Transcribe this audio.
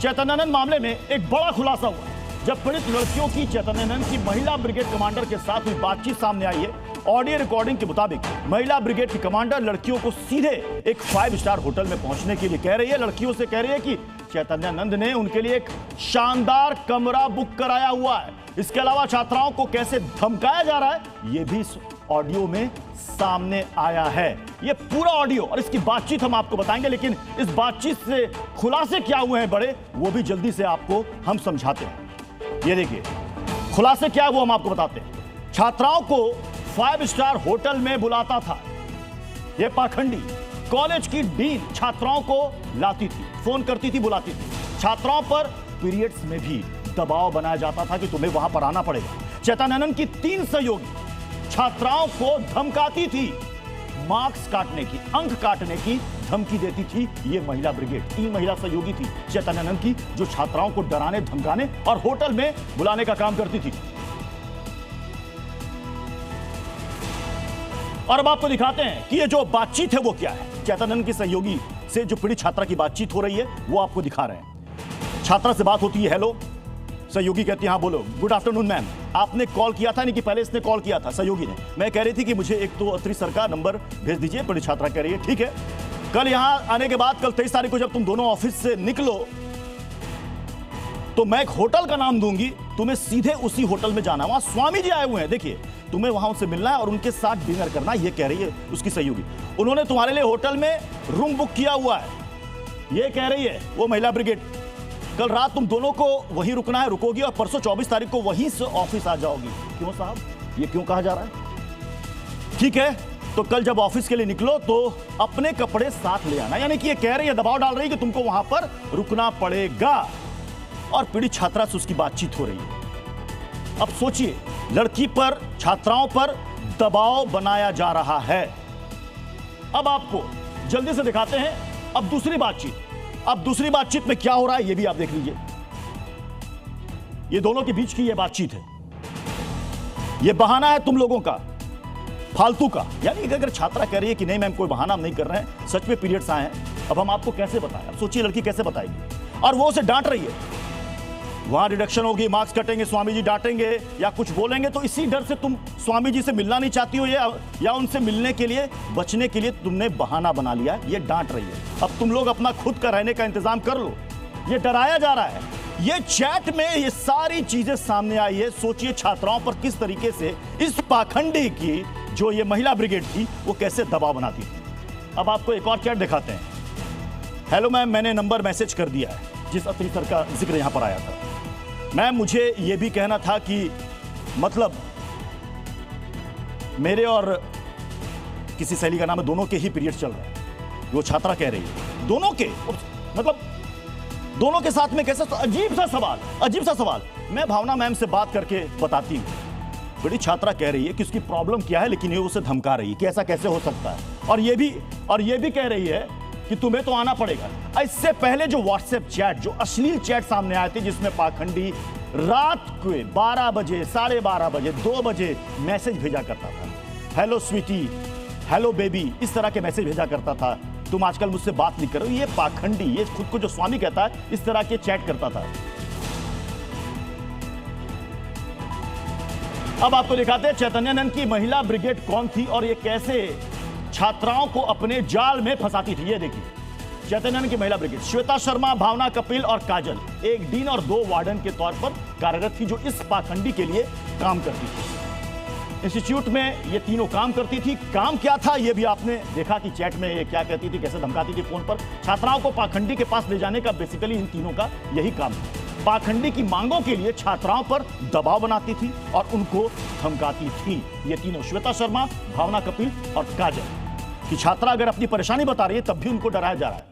चैतन्यानंद मामले में एक बड़ा खुलासा हुआ जब पीड़ित लड़कियों की चैतन्यानंद की महिला ब्रिगेड कमांडर के साथ हुई बातचीत सामने आई है। ऑडियो रिकॉर्डिंग के मुताबिक महिला ब्रिगेड की कमांडर लड़कियों को सीधे एक 5 स्टार होटल में पहुंचने के लिए कह रही है। लड़कियों से कह रही है कि चैतन्यानंद ने उनके लिए एक शानदार कमरा बुक कराया हुआ है। इसके अलावा छात्राओं को कैसे धमकाया जा रहा है यह भी इस ऑडियो में सामने आया है। यह पूरा ऑडियो और इसकी बातचीत हम आपको बताएंगे, लेकिन इस बातचीत से खुलासे क्या हुए हैं बड़े, वो भी जल्दी से आपको हम समझाते हैं। ये देखिए खुलासे क्या है वो हम आपको बताते हैं। छात्राओं को 5 स्टार होटल में बुलाता था यह पाखंडी। कॉलेज की डीन छात्राओं को लाती थी, फोन करती थी, बुलाती थी। छात्राओं पर पीरियड्स में भी दबाव बनाया जाता था कि तुम्हें वहां पर आना पड़ेगा। चैतन्यानंद की 3 सहयोगी छात्राओं को धमकाती थी, मार्क्स काटने की, अंक काटने की धमकी देती थी। ये महिला ब्रिगेड 3 महिला सहयोगी थी चैतन्यानंद की, जो छात्राओं को डराने, धमकाने और होटल में बुलाने का काम करती थी। और अब आपको दिखाते हैं कि ये जो बातचीत है वो क्या है। चैतन्यानंद की सहयोगी से जो पीड़ित छात्रा की बातचीत हो रही है वो आपको दिखा रहे हैं। छात्रा से बात होती है, हेलो। सहयोगी कहती है हाँ बोलो। गुड आफ्टरनून मैम, आपने कॉल किया था? नहीं कि पहले इसने कॉल किया था सहयोगी ने। मैं कह रही थी कि मुझे एक तो अत्री सर का नंबर भेज दीजिए। बड़ी छात्रा कह रही है ठीक है। कल यहां आने के बाद कल 23 तारीख को जब तुम दोनों ऑफिस से निकलो तो मैं एक होटल का नाम दूंगी, तुम्हें सीधे उसी होटल में जाना है। वहां स्वामी जी आए हुए हैं, देखिए तुम्हें वहां उनसे मिलना है और उनके साथ डिनर करना है। ये कह रही है उसकी सहयोगी। उन्होंने तुम्हारे लिए होटल में रूम बुक किया हुआ है, ये कह रही है वो महिला ब्रिगेड। कल रात तुम दोनों को वहीं रुकना है, रुकोगी और परसों 24 तारीख को वहीं से ऑफिस आ जाओगी। क्यों साहब, ये क्यों कहा जा रहा है? ठीक है, तो कल जब ऑफिस के लिए निकलो तो अपने कपड़े साथ ले आना। यानी कि ये कह रही है, दबाव डाल रही है कि तुमको वहां पर रुकना पड़ेगा। और पीड़ित छात्रा से उसकी बातचीत हो रही है। अब सोचिए, लड़की पर, छात्राओं पर दबाव बनाया जा रहा है। अब आपको जल्दी से दिखाते हैं अब दूसरी बातचीत। अब दूसरी बातचीत में क्या हो रहा है ये भी आप देख लीजिए। ये दोनों के बीच की ये बातचीत है। ये बहाना है तुम लोगों का, फालतू का। यानी कि अगर छात्रा कह रही है कि नहीं मैम कोई बहाना हम नहीं कर रहे हैं, सच में पीरियड्स आए हैं, अब हम आपको कैसे बताएं? अब सोचिए लड़की कैसे बताएगी। और वो उसे डांट रही है। वहां डिडक्शन होगी, मार्क्स कटेंगे, स्वामी जी डांटेंगे या कुछ बोलेंगे, तो इसी डर से तुम स्वामी जी से मिलना नहीं चाहती हो या उनसे मिलने के लिए बचने के लिए तुमने बहाना बना लिया। ये डांट रही है। अब तुम लोग अपना खुद का रहने का इंतजाम कर लो। ये डराया जा रहा है। ये चैट में ये सारी चीजें सामने आई है। सोचिए छात्राओं पर किस तरीके से इस पाखंडी की जो ये महिला ब्रिगेड थी वो कैसे दबाव बनाती थी। अब आपको एक और चैट दिखाते हैं। हेलो मैम, मैंने नंबर मैसेज कर दिया है जिस अत्री सर का जिक्र यहां पर आया था। मैम मुझे यह भी कहना था कि मतलब मेरे और किसी सहेली का नाम है, दोनों के ही पीरियड चल रहे हैं। वो छात्रा कह रही है दोनों के, मतलब दोनों के साथ में कैसे? अजीब सा सवाल। मैं भावना मैम से बात करके बताती हूँ। बड़ी छात्रा कह रही है कि उसकी प्रॉब्लम क्या है, लेकिन ये उसे धमका रही है कि ऐसा कैसे हो सकता है। और ये भी कह रही है कि तुम्हें तो आना पड़ेगा। इससे पहले जो व्हाट्सएप चैट, जो अश्लील चैट सामने आए थे जिसमें पाखंडी रात के 12 बजे, 12:30 बजे, 2 बजे मैसेज भेजा करता था। हेलो स्वीटी, हेलो बेबी, इस तरह के मैसेज भेजा करता था। तुम आजकल मुझसे बात नहीं कर रहे हो। ये पाखंडी, ये खुद को जो स्वामी कहता है, इस तरह के चैट करता था। अब आपको दिखाते हैं चैतन्यानंद की महिला ब्रिगेड कौन थी और ये कैसे छात्राओं को अपने जाल में फंसाती थी। ये देखिए चैतन्यानंद की महिला ब्रिगेड, श्वेता शर्मा, भावना कपिल और काजल, एक डीन और 2 वार्डन के तौर पर कार्यरत थी जो इस पाखंडी के लिए काम करती थी। इंस्टीट्यूट में ये तीनों काम करती थी। काम क्या था ये भी आपने देखा कि चैट में ये क्या कहती थी, कैसे धमकाती थी फोन पर। छात्राओं को पाखंडी के पास ले जाने का बेसिकली इन तीनों का यही काम था। पाखंडी की मांगों के लिए छात्राओं पर दबाव बनाती थी और उनको धमकाती थी। ये तीनों, श्वेता शर्मा, भावना कपिल और काजल। कि छात्रा अगर अपनी परेशानी बता रही है तब भी उनको डराया जा रहा है।